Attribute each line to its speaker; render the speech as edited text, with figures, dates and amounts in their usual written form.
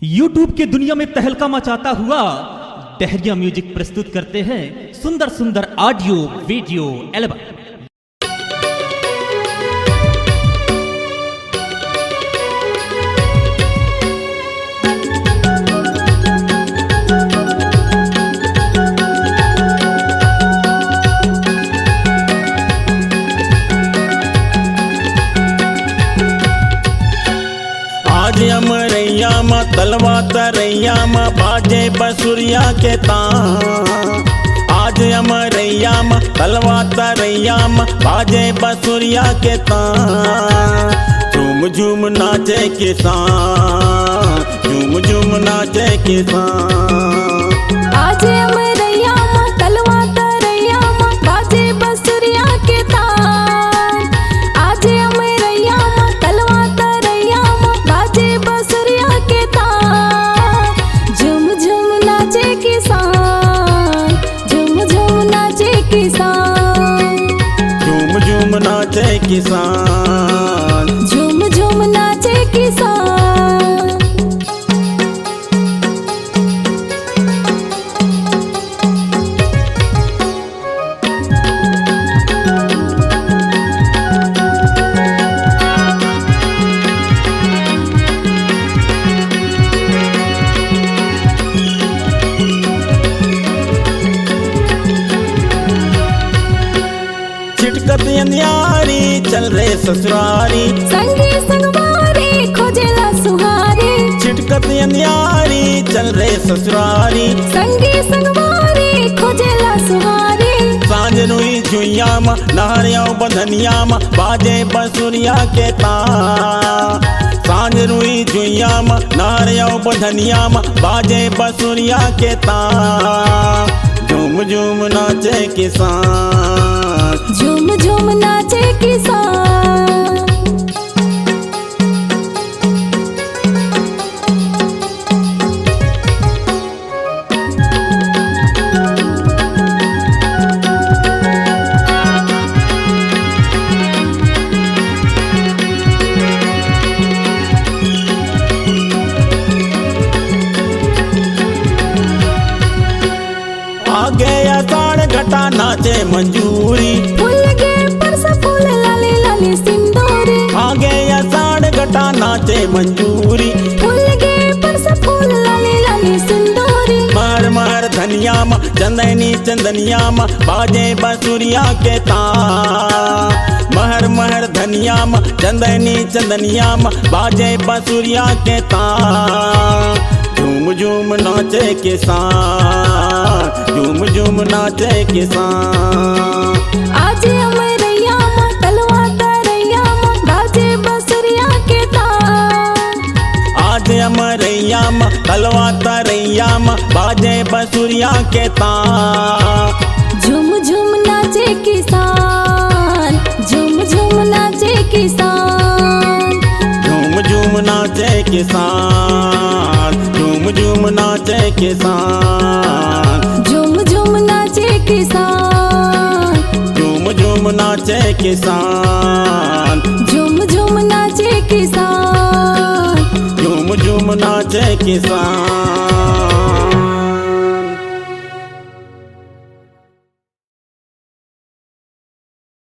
Speaker 1: YouTube के दुनिया में तहलका मचाता हुआ डहरिया म्यूजिक प्रस्तुत करते हैं सुंदर सुंदर ऑडियो वीडियो एल्बम।
Speaker 2: आज अमरैया माँ तलवा तरैया माँ बाजे बसुरिया के तान। आज अमरैया माँ तलवा तरैया माँ बाजे बसुरिया के तान। झूम झूम नाचे किसान, झूम झूम नाचे किसान।
Speaker 3: आज अमरैया माँ तलवा तरैया माँ बाजे बसुरिया के तान। आज अमरैया माँ तलवा तरैया माँ बाजे बसुरिया के तान। झूम झूम नाचे किसान, झूम झूम नाचे किसान।
Speaker 2: झूम झूम नाचे किसान,
Speaker 3: झूम झूम नाचे किसान।
Speaker 2: छिटकत अन्यारी चल रे ससुरारी।
Speaker 3: संगी संगवारी खोजेला सुहारी।
Speaker 2: छिटकत अन्यारी चल रे ससुरारी।
Speaker 3: संगी संगवारी खोजेला सुहारी।
Speaker 2: सांझ रुई झुइया मा नहरिया बंधनिया मा बाजे बसुरिया के तान। सांझ रुई झुइया मा नहरिया बंधनिया मा बाजे बसुरिया के तान। झूम झूम नाचे किसान,
Speaker 3: झूम झूम नाचे किसान।
Speaker 2: आगे अषाढ़ घटा नाचे मंजूरी।
Speaker 3: फूल गे परस फूल लाली लाली सिंदूरी।
Speaker 2: आगे अषाढ़ घटा नाचे मंजूरी।
Speaker 3: फूल गे परस फूल लाली लाली सिंदूरी।
Speaker 2: महर महर धनिया मा चंदनी चंदनिया मा बाजे बसुरिया के तान। महर महर धनिया मा चंदनी चंदनिया मा बाजे बसुरिया के तान। झूम झूम नाचे किसान, झूम झूम नाचे किसान।
Speaker 3: आज अमरैया माँ तलवा तरैया माँ बाजे बसुरिया के तान।
Speaker 2: आज अमरैया मा तलवा तरैया मा बाजे बसुरिया के तान।
Speaker 3: झूम झूम नाचे किसान, झूम झूम नाचे किसान।
Speaker 2: झूम झूम नाचे किसान, झूम झूम नाचे किसान।
Speaker 3: झूम झूम नाचे किसान।
Speaker 2: झूम झूम नाचे किसान।
Speaker 3: झूम झूम नाचे किसान।
Speaker 2: झूम झूम नाचे किसान।